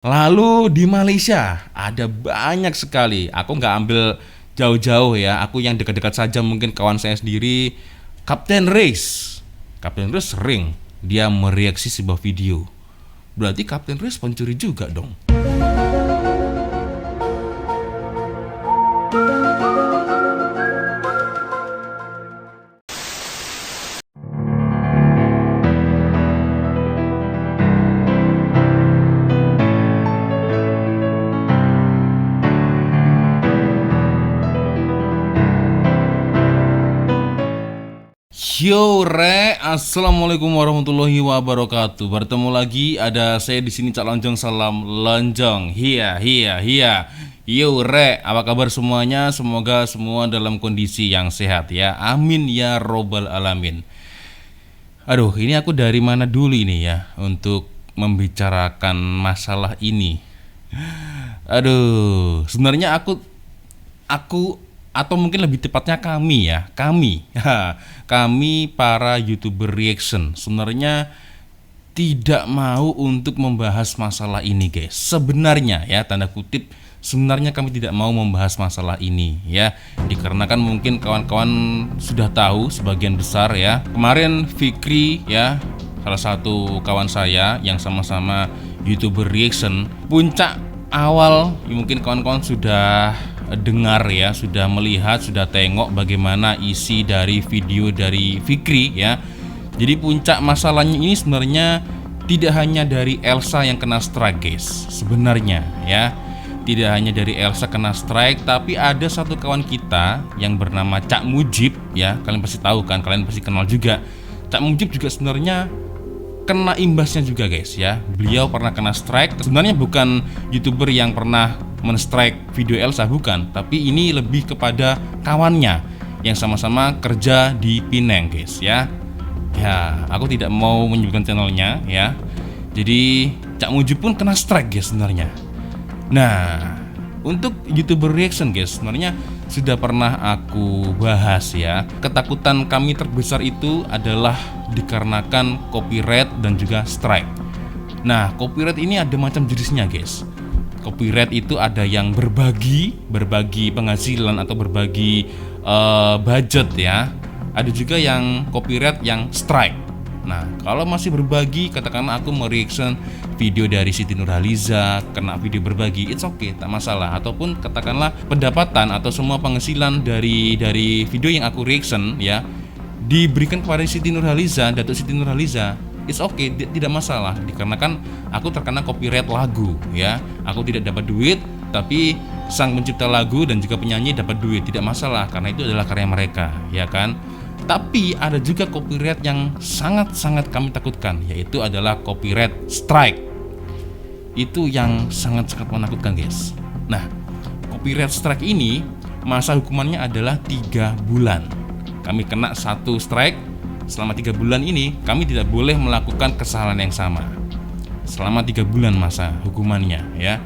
Lalu di Malaysia ada banyak sekali. Aku nggak ambil jauh-jauh ya. Aku yang dekat-dekat saja, mungkin kawan saya sendiri, Kapten Race. Kapten Race sering dia mereaksi sebuah video. Berarti Kapten Race pencuri juga dong. Yo re, assalamualaikum warahmatullahi wabarakatuh. Bertemu lagi, ada saya di sini Cak Lonjong, salam lonjong. Hiya. Yo re, apa kabar semuanya? Semoga semua dalam kondisi yang sehat ya. Amin ya robbal alamin. Aduh, ini aku dari mana dulu ini ya untuk membicarakan masalah ini. Aduh, sebenarnya aku atau mungkin lebih tepatnya kami ya, kami para YouTuber reaction sebenarnya tidak mau untuk membahas masalah ini guys. Sebenarnya ya, tanda kutip, sebenarnya kami tidak mau membahas masalah ini ya, dikarenakan mungkin kawan-kawan sudah tahu sebagian besar ya. Kemarin Fikri ya, salah satu kawan saya yang sama-sama YouTuber reaction, puncak awal mungkin kawan-kawan sudah dengar ya, sudah melihat, sudah tengok bagaimana isi dari video dari Fikri ya. Jadi puncak masalahnya ini sebenarnya tidak hanya dari Elsa yang kena strike guys. Sebenarnya ya, tidak hanya dari Elsa kena strike, tapi ada satu kawan kita yang bernama Cak Mujib ya. Kalian pasti tahu kan, kalian pasti kenal juga. Cak Mujib juga sebenarnya kena imbasnya juga guys ya. Beliau pernah kena strike. Sebenarnya bukan YouTuber yang pernah men-strike video Elsa, bukan, tapi ini lebih kepada kawannya yang sama-sama kerja di Pineng guys ya. Ya, aku tidak mau menyebutkan channelnya ya. Jadi Cak Mujib pun kena strike guys sebenarnya. Nah, untuk YouTuber reaction guys, sebenarnya sudah pernah aku bahas ya. Ketakutan kami terbesar itu adalah dikarenakan copyright dan juga strike. Nah, copyright ini ada macam jenisnya guys. Copyright itu ada yang berbagi penghasilan atau berbagi budget ya. Ada juga yang copyright yang strike. Nah, kalau masih berbagi, katakanlah aku mereaction video dari Siti Nurhaliza, kena video berbagi, it's okay, tak masalah. Ataupun katakanlah pendapatan atau semua penghasilan dari video yang aku reaction ya, diberikan kepada Siti Nurhaliza, Datuk Siti Nurhaliza, it's okay, tidak masalah, dikarenakan aku terkena copyright lagu ya. Aku tidak dapat duit, tapi sang pencipta lagu dan juga penyanyi dapat duit, tidak masalah karena itu adalah karya mereka ya kan. Tapi ada juga copyright yang sangat-sangat kami takutkan, yaitu adalah copyright strike. Itu yang sangat-sangat menakutkan guys. Nah, copyright strike ini masa hukumannya adalah 3 bulan. Kami kena 1 strike, selama 3 bulan ini kami tidak boleh melakukan kesalahan yang sama. Selama 3 bulan masa hukumannya ya.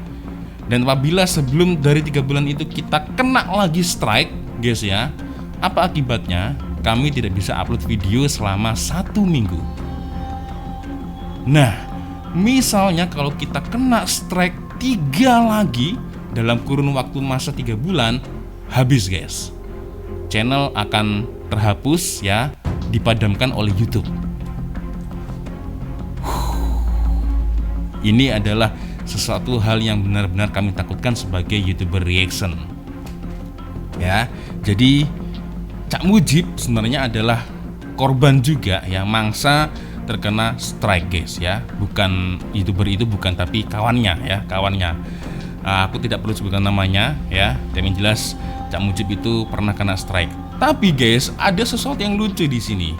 Dan apabila sebelum dari 3 bulan itu kita kena lagi strike guys ya, apa akibatnya? Kami tidak bisa upload video selama 1 minggu. Nah, misalnya kalau kita kena strike 3 lagi dalam kurun waktu masa 3 bulan, habis guys. Channel akan terhapus ya, dipadamkan oleh YouTube. Ini adalah sesuatu hal yang benar-benar kami takutkan sebagai YouTuber reaction. Ya, jadi Cak Mujib sebenarnya adalah korban juga ya, mangsa terkena strike guys ya. Bukan YouTuber itu, bukan, tapi kawannya ya, kawannya. Aku tidak perlu sebutkan namanya ya. Tapi yang jelas Cak Mujib itu pernah kena strike. Tapi guys, ada sesuatu yang lucu di sini.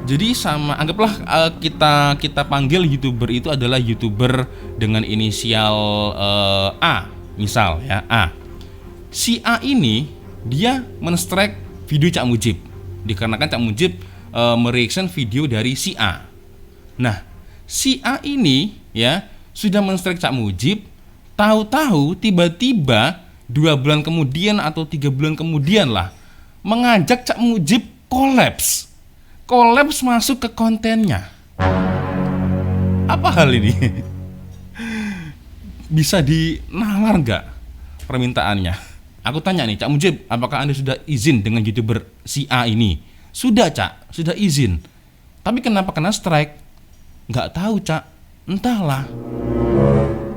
Jadi anggaplah kita panggil YouTuber itu adalah YouTuber dengan inisial A, misal ya, A. Si A ini dia men-strike video Cak Mujib dikarenakan Cak Mujib mereaction video dari si A. Nah, si A ini ya sudah men-strike Cak Mujib, tahu-tahu tiba-tiba 2 bulan kemudian atau 3 bulan kemudian lah mengajak Cak Mujib kolaps masuk ke kontennya. Apa hal ini? bisa dinalar nggak permintaannya? Aku tanya nih, Cak Mujib, apakah Anda sudah izin dengan YouTuber si A ini? Sudah, Cak, sudah izin. Tapi kenapa kena strike? Nggak tahu, Cak. Entahlah.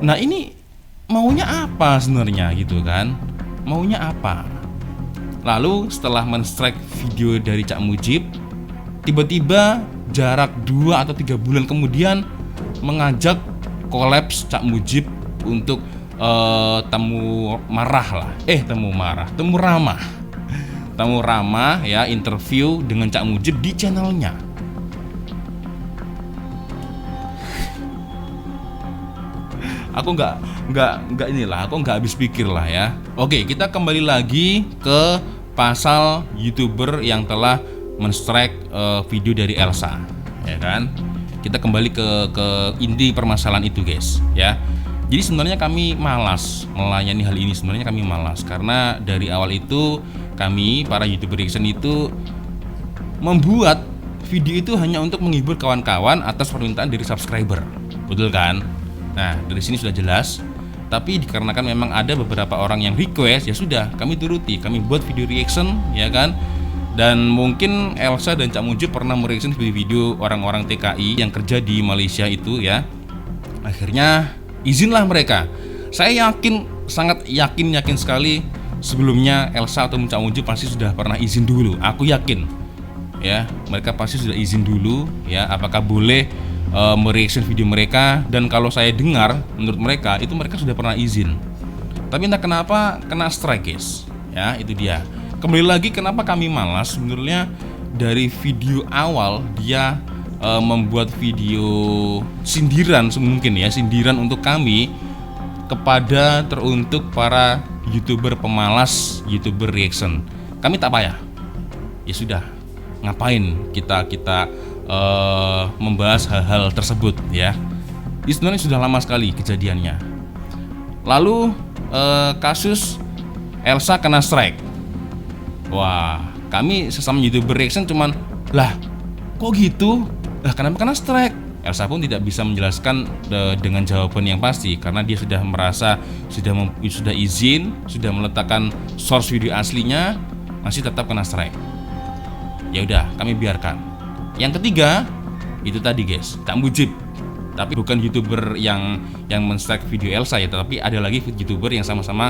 Nah, ini maunya apa sebenarnya gitu kan? Maunya apa? Lalu setelah men-strike video dari Cak Mujib, tiba-tiba jarak 2 atau 3 bulan kemudian mengajak kolaps Cak Mujib untuk temu ramah ya, interview dengan Cak Mujib di channelnya. Aku nggak habis pikir lah ya. Oke, kita kembali lagi ke pasal YouTuber yang telah men-strike video dari Elsa, ya kan? Kita kembali ke inti permasalahan itu, guys, ya. Jadi sebenarnya kami malas melayani hal ini. Sebenarnya kami malas karena dari awal itu kami para YouTuber reaction itu membuat video itu hanya untuk menghibur kawan-kawan atas permintaan dari subscriber. Betul kan? Nah, dari sini sudah jelas. Tapi dikarenakan memang ada beberapa orang yang request, ya sudah, kami turuti. Kami buat video reaction, ya kan? Dan mungkin Elsa dan Cak Mujib pernah mereaction video-video orang-orang TKI yang kerja di Malaysia itu ya. Akhirnya izinlah mereka. Saya yakin, sangat yakin sekali sebelumnya Elsa atau Cak Mujib pasti sudah pernah izin dulu. Aku yakin ya, mereka pasti sudah izin dulu ya, apakah boleh mereaction video mereka. Dan kalau saya dengar, menurut mereka itu mereka sudah pernah izin. Tapi entah kenapa kena strike, guys. Ya, itu dia. Kembali lagi kenapa kami malas. Sebenarnya dari video awal dia membuat video sindiran mungkin ya, sindiran untuk kami kepada teruntuk para YouTuber pemalas, YouTuber reaction. Kami tak payah. Ya sudah, ngapain kita membahas hal-hal tersebut ya. Ini sebenarnya sudah lama sekali kejadiannya. Lalu kasus Elsa kena strike. Wah, kami sesama YouTuber reaction cuman, lah kok gitu? Lah kenapa kena strike? Elsa pun tidak bisa menjelaskan dengan jawaban yang pasti karena dia sudah merasa sudah izin, sudah meletakkan source video aslinya, masih tetap kena strike. Ya udah, kami biarkan. Yang ketiga itu tadi, guys, Cak Mujib. Tapi bukan YouTuber yang men-strike video Elsa ya, tetapi ada lagi YouTuber yang sama-sama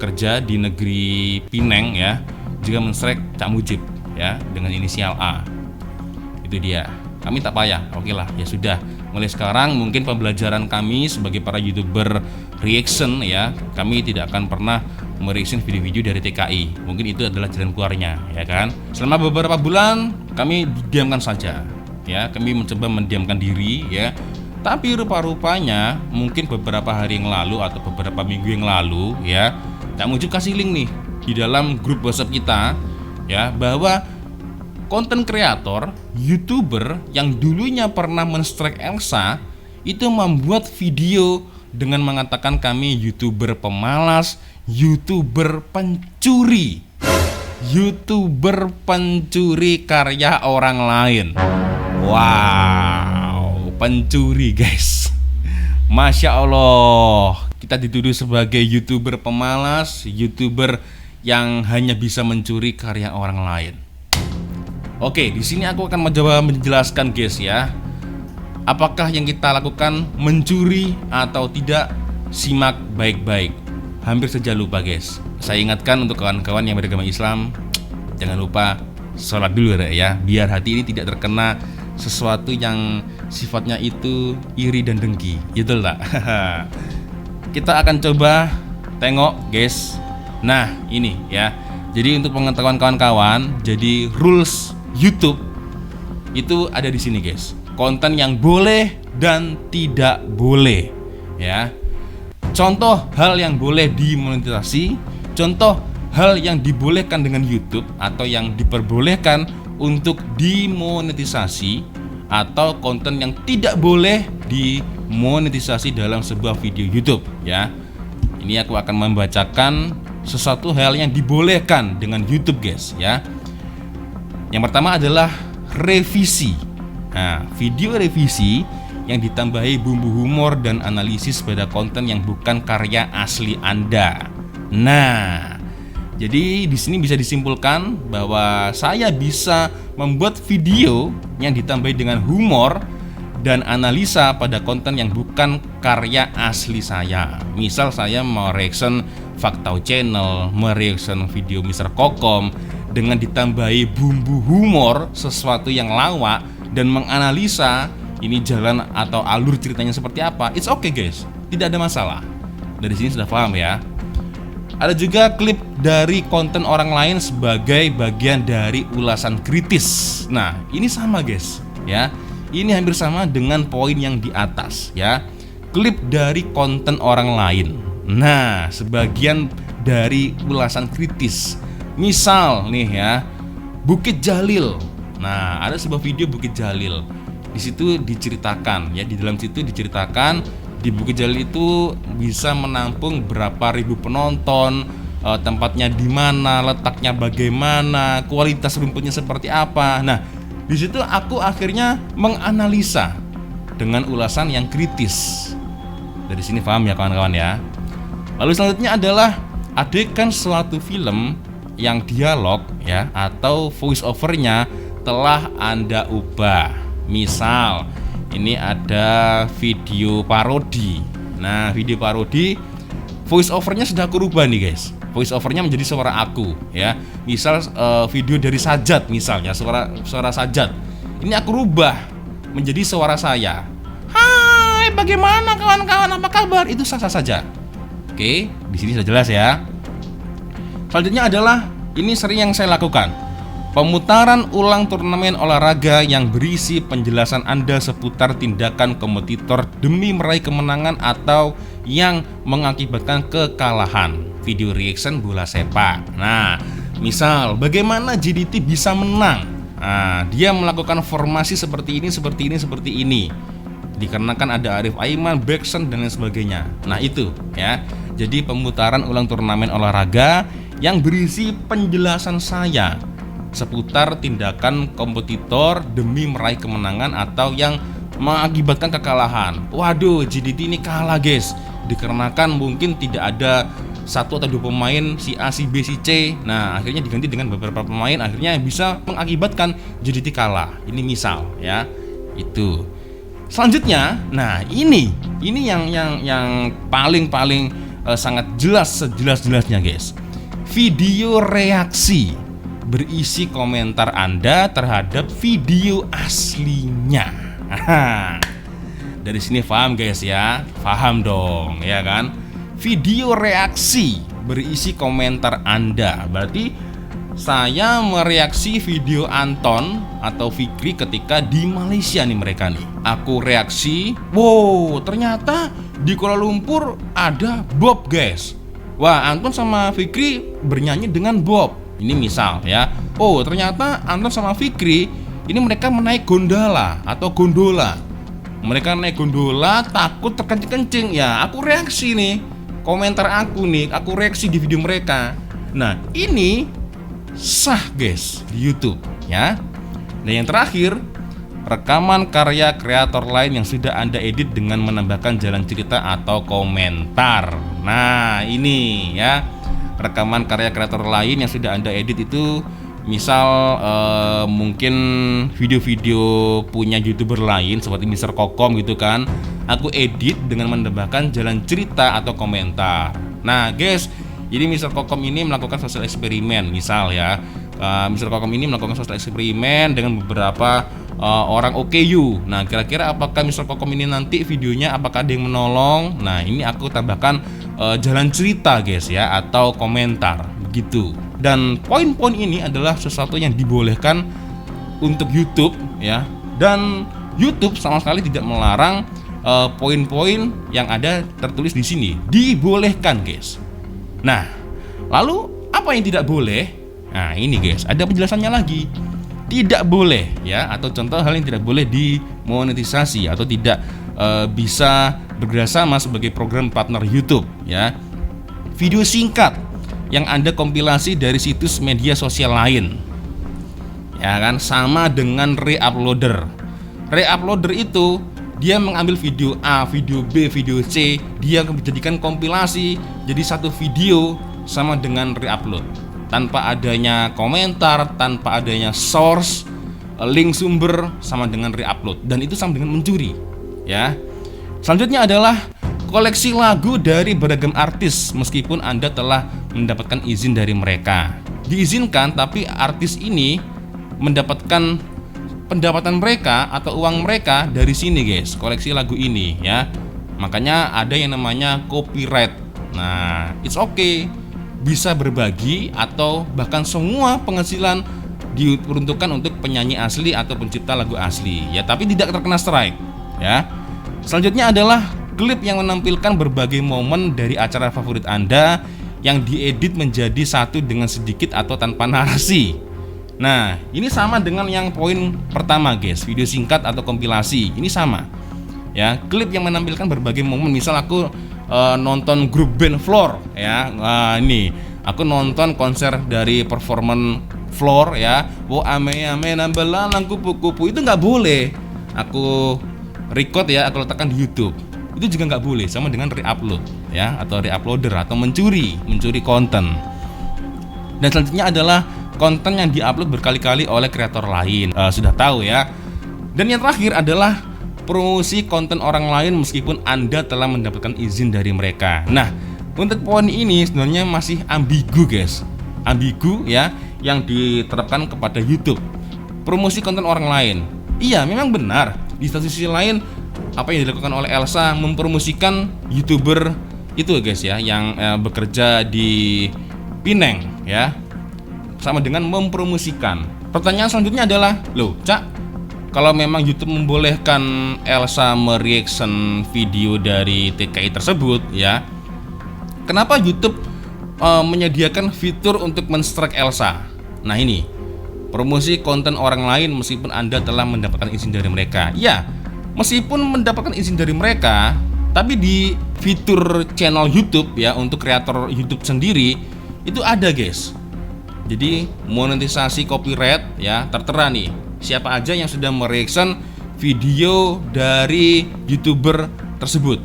kerja di negeri Pineng ya, juga men-strike Cak Mujib ya dengan inisial A. Itu dia. Kami tak payah. Oke lah, ya sudah. Mulai sekarang mungkin pembelajaran kami sebagai para YouTuber reaction ya, kami tidak akan pernah mereaction video-video dari TKI. Mungkin itu adalah jalan keluarnya, ya kan? Selama beberapa bulan kami diamkan saja, ya. Kami mencoba mendiamkan diri, ya. Tapi rupa-rupanya mungkin beberapa hari yang lalu atau beberapa minggu yang lalu, ya, Cak Mujib kasih link nih di dalam grup WhatsApp kita, ya, bahwa konten kreator, YouTuber yang dulunya pernah men-strike Elsa itu membuat video dengan mengatakan kami YouTuber pemalas, YouTuber pencuri, YouTuber pencuri karya orang lain. Wow, pencuri, guys. Masya Allah, kita dituduh sebagai YouTuber pemalas, YouTuber yang hanya bisa mencuri karya orang lain. Oke, di sini aku akan mencoba menjelaskan, guys ya. Apakah yang kita lakukan mencuri atau tidak? Simak baik-baik. Hampir saja lupa, guys. Saya ingatkan untuk kawan-kawan yang beragama Islam, jangan lupa sholat dulu ya, biar hati ini tidak terkena sesuatu yang sifatnya itu iri dan dengki. Gitu lah. Kita akan coba tengok, guys. Nah, ini ya. Jadi untuk pengetahuan kawan-kawan, jadi rules YouTube itu ada di sini, guys. Konten yang boleh dan tidak boleh, ya. Contoh hal yang boleh dimonetisasi, contoh hal yang dibolehkan dengan YouTube atau yang diperbolehkan untuk dimonetisasi, atau konten yang tidak boleh dimonetisasi dalam sebuah video YouTube, ya. Ini aku akan membacakan sesuatu hal yang dibolehkan dengan YouTube, guys, ya. Yang pertama adalah revisi. Nah, video revisi yang ditambahi bumbu humor dan analisis pada konten yang bukan karya asli Anda. Nah, jadi di sini bisa disimpulkan bahwa saya bisa membuat video yang ditambahi dengan humor dan analisa pada konten yang bukan karya asli saya. Misal saya mau reaction Faktau Channel, mereaction video Mr. Kokom dengan ditambahi bumbu humor, sesuatu yang lawak, dan menganalisa ini jalan atau alur ceritanya seperti apa. It's okay guys, tidak ada masalah. Dari sini sudah paham ya. Ada juga klip dari konten orang lain sebagai bagian dari ulasan kritis. Nah, ini sama guys ya. Ini hampir sama dengan poin yang di atas ya. Klip dari konten orang lain. Nah, sebagian dari ulasan kritis. Misal nih ya, Bukit Jalil. Nah, ada sebuah video Bukit Jalil. Di situ diceritakan ya, di dalam situ diceritakan di Bukit Jalil itu bisa menampung berapa ribu penonton, tempatnya di mana, letaknya bagaimana, kualitas rumputnya seperti apa. Nah, di situ aku akhirnya menganalisa dengan ulasan yang kritis. Dari sini paham ya kawan-kawan ya. Lalu selanjutnya adalah adegan suatu film yang dialog ya atau voice overnya telah Anda ubah. Misal ini ada video parodi. Nah, video parodi voice overnya sudah aku rubah nih guys. Voice overnya menjadi suara aku ya. Misal video dari Sajat misalnya, suara Sajat. Ini aku rubah menjadi suara saya. Hai, bagaimana kawan-kawan, apa kabar? Itu sah-sah saja. Oke, di sini sudah jelas ya. Selanjutnya adalah ini sering yang saya lakukan. Pemutaran ulang turnamen olahraga yang berisi penjelasan Anda seputar tindakan kompetitor demi meraih kemenangan atau yang mengakibatkan kekalahan. Video reaction bola sepak. Nah, misal bagaimana JDT bisa menang? Nah, dia melakukan formasi seperti ini, seperti ini, seperti ini. Dikarenakan ada Arif Aiman, Backson dan lain sebagainya. Nah, itu ya. Jadi pemutaran ulang turnamen olahraga yang berisi penjelasan saya seputar tindakan kompetitor demi meraih kemenangan atau yang mengakibatkan kekalahan. Waduh, JDT ini kalah guys, dikarenakan mungkin tidak ada satu atau dua pemain si A, si B, si C. Nah, akhirnya diganti dengan beberapa pemain, akhirnya bisa mengakibatkan JDT kalah. Ini misal ya. Itu. Selanjutnya, nah ini yang paling sangat jelas, sejelas-jelasnya guys. Video reaksi berisi komentar Anda terhadap video aslinya. Dari sini paham guys ya, paham dong ya kan. Video reaksi berisi komentar Anda, berarti saya mereaksi video Anton atau Fikri ketika di Malaysia nih mereka nih. Aku reaksi, wow ternyata di Kuala Lumpur ada Bob guys. Wah, Anton sama Fikri bernyanyi dengan Bob. Ini misal ya. Oh, ternyata Anton sama Fikri ini mereka menaik gondola atau gondola. Mereka naik gondola takut terkencing-kencing. Ya, aku reaksi nih. Komentar aku nih, aku reaksi di video mereka. Nah, ini sah guys di YouTube ya. Dan yang terakhir, rekaman karya kreator lain yang sudah Anda edit dengan menambahkan jalan cerita atau komentar. Nah, ini ya. Rekaman karya kreator lain yang sudah Anda edit itu misal mungkin video-video punya YouTuber lain seperti Mr. Kokom gitu kan. Aku edit dengan menambahkan jalan cerita atau komentar. Nah, guys, jadi Mr. Kokom ini melakukan sosial eksperimen misal ya. Mr. Kokom ini melakukan sosial eksperimen dengan beberapa orang OKU. Nah, kira-kira apakah Mr. Kokom ini nanti videonya apakah ada yang menolong? Nah, ini aku tambahkan jalan cerita guys ya atau komentar gitu. Dan poin-poin ini adalah sesuatu yang dibolehkan untuk YouTube ya. Dan YouTube sama sekali tidak melarang poin-poin yang ada tertulis di sini. Dibolehkan guys. Nah, lalu apa yang tidak boleh? Nah, ini guys, ada penjelasannya lagi. Tidak boleh ya, atau contoh hal yang tidak boleh dimonetisasi atau tidak bisa bekerjasama sebagai program partner YouTube ya. Video singkat yang Anda kompilasi dari situs media sosial lain. Ya kan, sama dengan reuploader. Reuploader itu Dia mengambil video A, video B, video C, dia menjadikan kompilasi jadi satu video sama dengan reupload. Tanpa adanya komentar, tanpa adanya source, link sumber, sama dengan reupload. Dan itu sama dengan mencuri, ya. Selanjutnya adalah koleksi lagu dari beragam artis meskipun Anda telah mendapatkan izin dari mereka. Diizinkan, tapi artis ini mendapatkan pendapatan mereka atau uang mereka dari sini, guys, koleksi lagu ini, ya. Makanya ada yang namanya copyright. Nah, it's okay, bisa berbagi atau bahkan semua penghasilan diperuntukkan untuk penyanyi asli atau pencipta lagu asli, ya, tapi tidak terkena strike, ya. Selanjutnya adalah klip yang menampilkan berbagai momen dari acara favorit Anda yang diedit menjadi satu dengan sedikit atau tanpa narasi. Nah, ini sama dengan yang poin pertama, guys, video singkat atau kompilasi. Ini sama, ya, klip yang menampilkan berbagai momen. Misal aku nonton grup band Floor, ya. Ini aku nonton konser dari performan Floor, ya. Wo ame ame nambelang kupu-kupu, itu nggak boleh aku record, ya, aku letakkan di YouTube. Itu juga nggak boleh, sama dengan reupload, ya, atau reuploader atau mencuri konten. Dan selanjutnya adalah konten yang diupload berkali-kali oleh kreator lain. Sudah tahu, ya. Dan yang terakhir adalah promosi konten orang lain meskipun Anda telah mendapatkan izin dari mereka. Nah, untuk poin ini sebenarnya masih ambigu, guys. Ambigu, ya, yang diterapkan kepada YouTube. Promosi konten orang lain. Iya, memang benar. Di satu sisi lain, apa yang dilakukan oleh Elsa mempromosikan YouTuber itu, guys, ya, yang bekerja di Pineng, ya. Sama dengan mempromosikan. Pertanyaan selanjutnya adalah, loh, Cak, kalau memang YouTube membolehkan Elsa mereaction video dari TKI tersebut, ya, kenapa YouTube menyediakan fitur untuk men-strike Elsa? Nah, ini promosi konten orang lain meskipun Anda telah mendapatkan izin dari mereka. Ya, meskipun mendapatkan izin dari mereka, tapi di fitur channel YouTube, ya, untuk kreator YouTube sendiri itu ada, guys. Jadi monetisasi copyright, ya, tertera nih siapa aja yang sudah mereaction video dari YouTuber tersebut.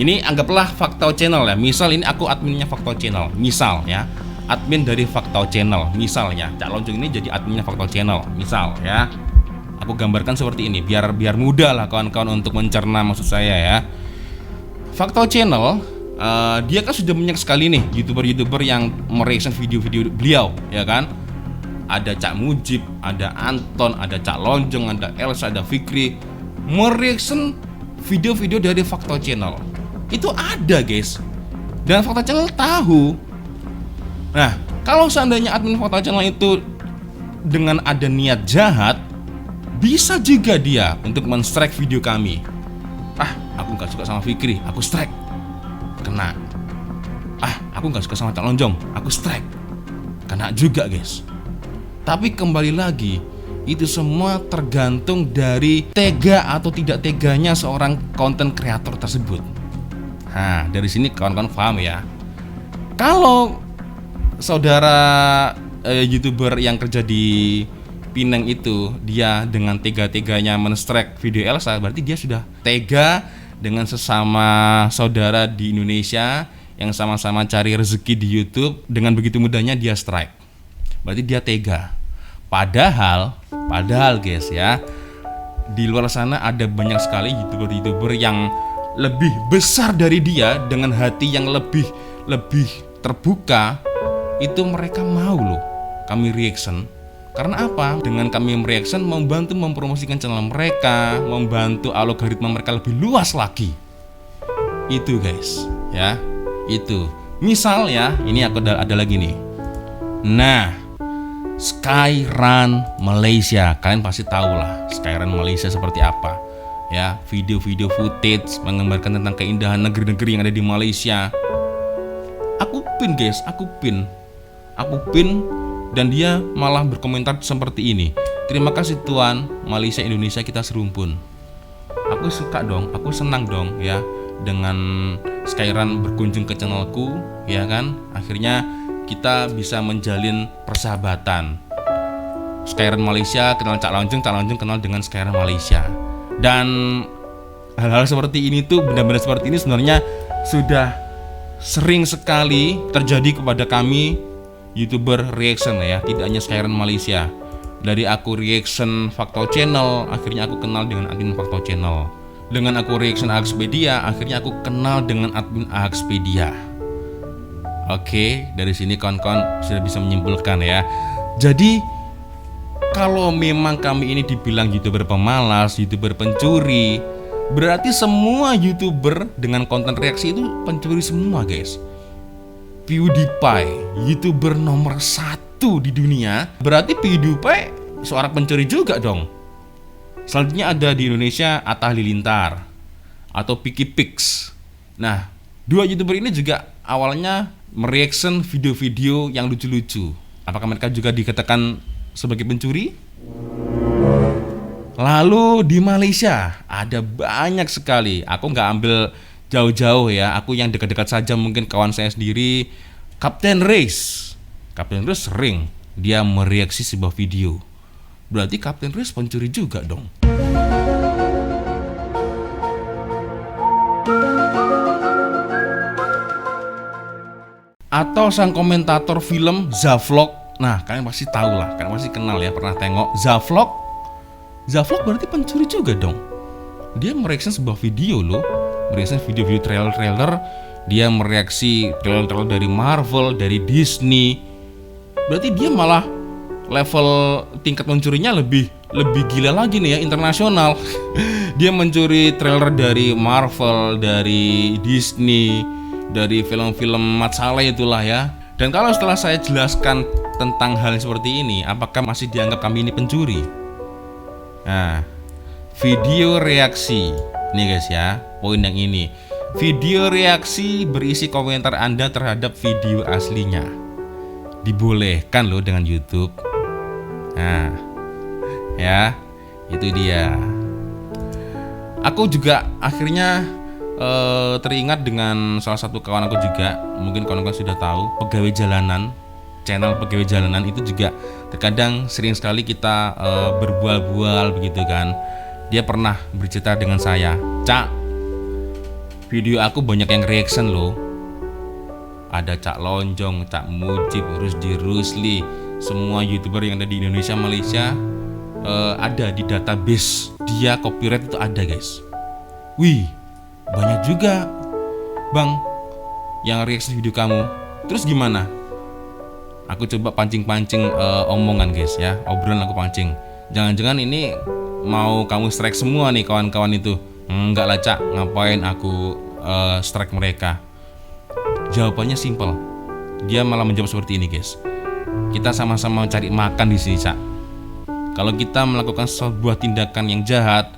Ini anggaplah Fakta Channel, ya. Misal ini aku adminnya Fakta Channel, misal, ya, admin dari Fakta Channel, misalnya Cak Lonceng ini jadi adminnya Fakta Channel, misal, ya. Aku gambarkan seperti ini biar mudah lah kawan-kawan untuk mencerna maksud saya, ya. Fakta Channel, dia kan sudah banyak sekali nih YouTuber yang mereaction video-video beliau, ya kan. Ada Cak Mujib, ada Anton, ada Cak Lonceng, ada Elsa, ada Fikri mereaction video-video dari Fakta Channel. Itu ada, guys, dan Fakta Channel tahu. Nah, kalau seandainya admin Fakta Channel itu dengan ada niat jahat, bisa juga dia untuk men-strike video kami. Aku gak suka sama Fikri, aku strike, kena. Aku gak suka sama Cak Lonceng, aku strike, kena juga, guys. Tapi kembali lagi, itu semua tergantung dari tega atau tidak teganya seorang konten kreator tersebut. Nah, dari sini kawan-kawan paham, ya. Kalau saudara YouTuber yang kerja di Pineng itu dia dengan tega-teganya men-strike video Elsa, berarti dia sudah tega dengan sesama saudara di Indonesia yang sama-sama cari rezeki di YouTube. Dengan begitu mudahnya dia strike, berarti dia tega. Padahal guys, ya, di luar sana ada banyak sekali YouTuber yang lebih besar dari dia dengan hati yang lebih terbuka. Itu mereka mau loh kami reaction. Karena apa? Dengan kami reaction membantu mempromosikan channel mereka, membantu algoritma mereka lebih luas lagi. Itu, guys, ya. Itu. Misal, ya, ini aku ada lagi nih. Nah, Skyrun Malaysia, kalian pasti tahu lah Skyrun Malaysia seperti apa, ya. Video-video footage menggambarkan tentang keindahan negeri-negeri yang ada di Malaysia. Aku pin, guys, aku pin, dan dia malah berkomentar seperti ini. Terima kasih Tuan, Malaysia Indonesia kita serumpun. Aku suka dong, aku senang dong, ya, dengan Skyrun berkunjung ke channelku, ya kan. Akhirnya kita bisa menjalin persahabatan. Skyrun Malaysia kenal Cak Lonceng kenal dengan Skyrun Malaysia. Dan Hal-hal seperti ini tuh, benar-benar seperti ini sebenarnya sudah sering sekali terjadi kepada kami YouTuber reaction ya, tidak hanya Skyren Malaysia. Dari aku reaction Fakto Channel, akhirnya aku kenal dengan admin Fakto Channel. Dengan aku reaction Ahaxpedia, akhirnya aku kenal dengan admin Ahaxpedia. Oke, dari sini kawan-kawan sudah bisa menyimpulkan ya. Jadi kalau memang kami ini dibilang YouTuber pemalas, YouTuber pencuri, berarti semua YouTuber dengan konten reaksi itu pencuri semua, guys. PewDiePie, YouTuber nomor 1 di dunia, berarti PewDiePie seorang pencuri juga dong. Selanjutnya ada di Indonesia Atta Halilintar atau Piki Pix. Nah, dua YouTuber ini juga awalnya mereaction video-video yang lucu-lucu. Apakah mereka juga dikatakan sebagai pencuri? Lalu di Malaysia ada banyak sekali. Aku nggak ambil jauh-jauh ya. Aku yang dekat-dekat saja, mungkin kawan saya sendiri, Captain Race. Captain Race sering dia mereaksi sebuah video. Berarti Captain Race pencuri juga dong. Atau sang komentator film Zavlog. Nah, kalian pasti tahu lah, kalian pasti kenal ya, pernah tengok Zavlog. Zavlog berarti pencuri juga dong. Dia mereaksi sebuah video loh, mereaksi video-video trailer-trailer. Dia mereaksi trailer-trailer dari Marvel, dari Disney. Berarti dia malah level tingkat mencurinya lebih gila lagi nih ya, internasional. Dia mencuri trailer dari Marvel, dari Disney, dari film-film Mat Salleh itulah ya. Dan kalau setelah saya jelaskan tentang hal seperti ini, apakah masih dianggap kami ini pencuri? Nah, video reaksi nih guys ya, poin yang ini. Video reaksi berisi komentar Anda terhadap video aslinya dibolehkan loh dengan YouTube. Nah, ya, itu dia. Aku juga akhirnya teringat dengan salah satu kawan aku juga, mungkin kawan-kawan sudah tahu, pegawai jalanan, channel pegawai jalanan itu juga terkadang sering sekali kita berbual-bual begitu kan. Dia pernah bercerita dengan saya, "Cak, video aku banyak yang reaction loh. Ada Cak Lonjong, Cak Mujib, Rusdi Rusli, semua YouTuber yang ada di Indonesia, Malaysia ada di database dia, copyright itu ada guys. Wih, banyak juga bang yang reaksi video kamu. Terus gimana?" Aku coba pancing-pancing omongan guys ya, obrolan aku pancing. Jangan-jangan ini mau kamu strike semua nih kawan-kawan itu. Enggak lah Cak, ngapain aku strike mereka? Jawabannya simpel. Dia malah menjawab seperti ini guys. Kita sama-sama cari makan di sini Cak. Kalau kita melakukan sebuah tindakan yang jahat,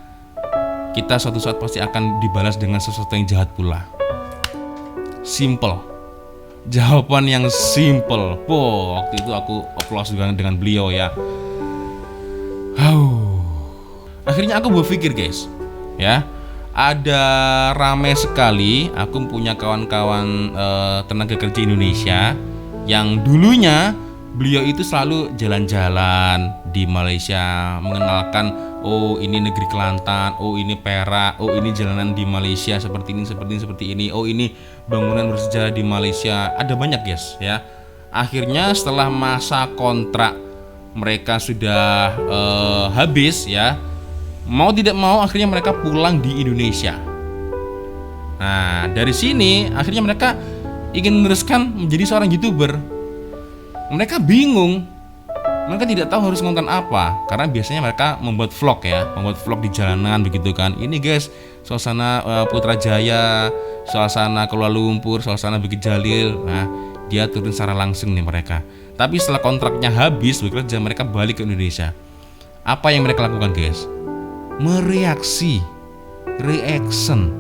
kita suatu saat pasti akan dibalas dengan sesuatu yang jahat pula. Simple. Jawaban yang simple. Waktu itu aku applause juga dengan beliau ya. Akhirnya aku berpikir guys, ya, ada ramai sekali. Aku punya kawan-kawan tenaga kerja Indonesia yang dulunya beliau itu selalu jalan-jalan di Malaysia, mengenalkan, oh ini negeri Kelantan, oh ini Perak, oh ini jalanan di Malaysia seperti ini, oh ini bangunan bersejarah di Malaysia. Ada banyak guys ya. Akhirnya setelah masa kontrak mereka sudah habis ya, mau tidak mau akhirnya mereka pulang di Indonesia. Nah dari sini akhirnya mereka ingin meneruskan menjadi seorang YouTuber. Mereka bingung, mereka tidak tahu harus nonton apa, karena biasanya mereka membuat vlog ya, membuat vlog di jalanan begitu kan. Ini guys, suasana Putrajaya, suasana Kuala Lumpur, suasana Bukit Jalil. Nah, dia turun secara langsung nih mereka. Tapi setelah kontraknya habis bekerja, mereka balik ke Indonesia. Apa yang mereka lakukan guys? Mereaksi, reaction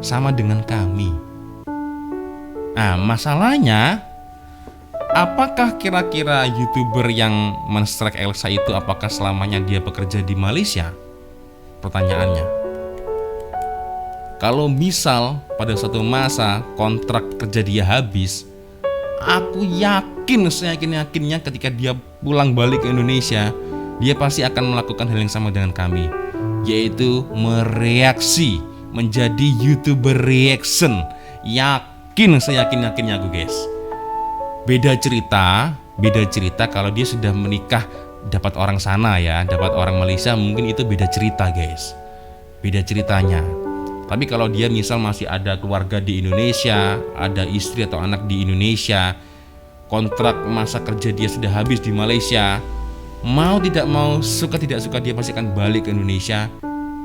sama dengan kami. Nah, masalahnya, apakah kira-kira YouTuber yang men-strike Elsa itu apakah selamanya dia bekerja di Malaysia? Pertanyaannya. Kalau misal pada suatu masa kontrak kerja dia habis, aku yakin, seyakin-yakinnya ketika dia pulang balik ke Indonesia, dia pasti akan melakukan hal yang sama dengan kami, yaitu mereaksi menjadi YouTuber reaction. Yakin, saya yakinnya aku guys. Beda cerita kalau dia sudah menikah dapat orang sana ya, dapat orang Malaysia, mungkin itu beda cerita guys. Beda ceritanya. Tapi kalau dia misal masih ada keluarga di Indonesia, ada istri atau anak di Indonesia, kontrak masa kerja dia sudah habis di Malaysia, mau tidak mau, suka tidak suka dia pasti akan balik ke Indonesia.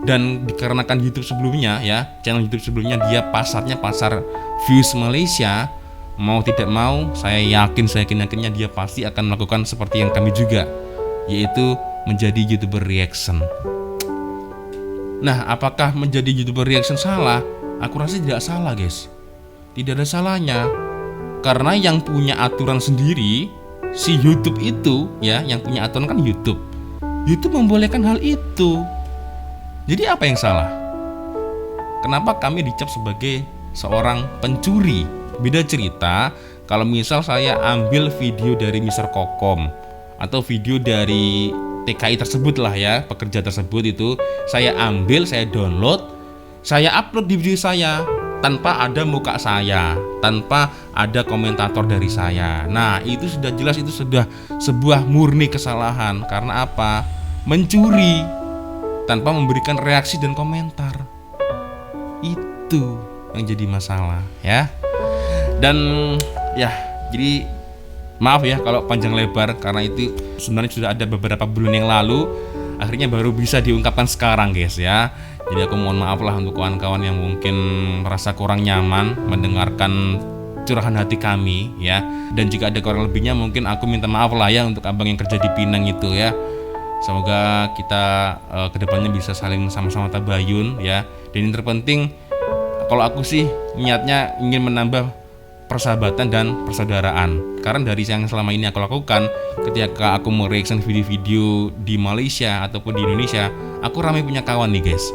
Dan dikarenakan YouTube sebelumnya ya, channel YouTube sebelumnya dia pasarnya pasar views Malaysia, mau tidak mau saya yakinnya dia pasti akan melakukan seperti yang kami juga, yaitu menjadi YouTuber reaction. Nah, apakah menjadi YouTuber reaction salah? Aku rasa tidak salah guys, tidak ada salahnya. Karena yang punya aturan sendiri si YouTube itu ya, yang punya aturan kan YouTube membolehkan hal itu. Jadi apa yang salah? Kenapa kami dicap sebagai seorang pencuri? Beda cerita kalau misal saya ambil video dari Mr. Kokom atau video dari TKI tersebut lah ya, pekerja tersebut itu saya ambil, saya download, saya upload di video saya tanpa ada muka saya, tanpa ada komentator dari saya. Nah, itu sudah jelas, itu sudah sebuah murni kesalahan. Karena apa? Mencuri tanpa memberikan reaksi dan komentar. Itu yang jadi masalah ya. Dan ya, jadi maaf ya kalau panjang lebar, karena itu sebenarnya sudah ada beberapa bulan yang lalu, akhirnya baru bisa diungkapkan sekarang guys ya. Jadi aku mohon maaf lah untuk kawan-kawan yang mungkin merasa kurang nyaman mendengarkan curahan hati kami ya. Dan jika ada kurang lebihnya mungkin aku minta maaf lah ya untuk abang yang kerja di Pinang itu ya. Semoga kita kedepannya bisa saling sama-sama tabayun ya. Dan yang terpenting, kalau aku sih niatnya ingin menambah persahabatan dan persaudaraan. Karena dari yang selama ini aku lakukan, ketika aku mereaction video-video di Malaysia ataupun di Indonesia, aku ramai punya kawan nih guys.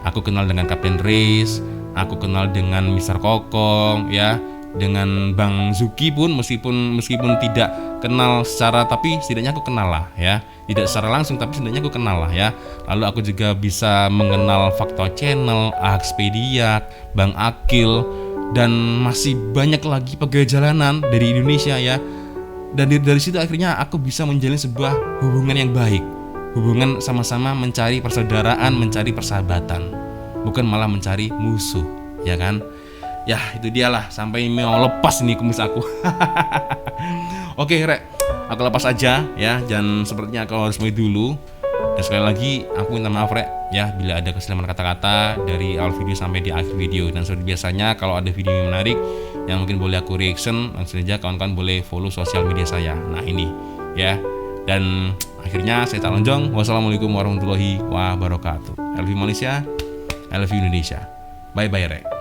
Aku kenal dengan Kapten Reis, aku kenal dengan Mr. Kokong ya, dengan Bang Zuki pun meskipun tidak kenal secara, tapi setidaknya aku kenal lah ya. Tidak secara langsung tapi setidaknya aku kenal lah ya. Lalu aku juga bisa mengenal Fakta Channel, Axpedia, Bang Akil, dan masih banyak lagi pegawai jalanan dari Indonesia ya. Dan dari situ akhirnya aku bisa menjalin sebuah hubungan yang baik, hubungan sama-sama mencari persaudaraan, mencari persahabatan, bukan malah mencari musuh ya kan. Ya itu dialah, sampai mau lepas nih kumis aku. Oke Rek, aku lepas aja ya, dan sepertinya aku harus mulai dulu. Dan sekali lagi aku minta maaf Rek ya bila ada kesalahan kata-kata dari awal video sampai di akhir video. Dan seperti biasanya kalau ada video yang menarik yang mungkin boleh aku reaction, langsung saja kawan-kawan boleh follow sosial media saya. Nah ini ya. Dan akhirnya saya tak lonjong. Wassalamualaikum warahmatullahi wabarakatuh. I love you Malaysia, I love you Indonesia. Bye bye Rek.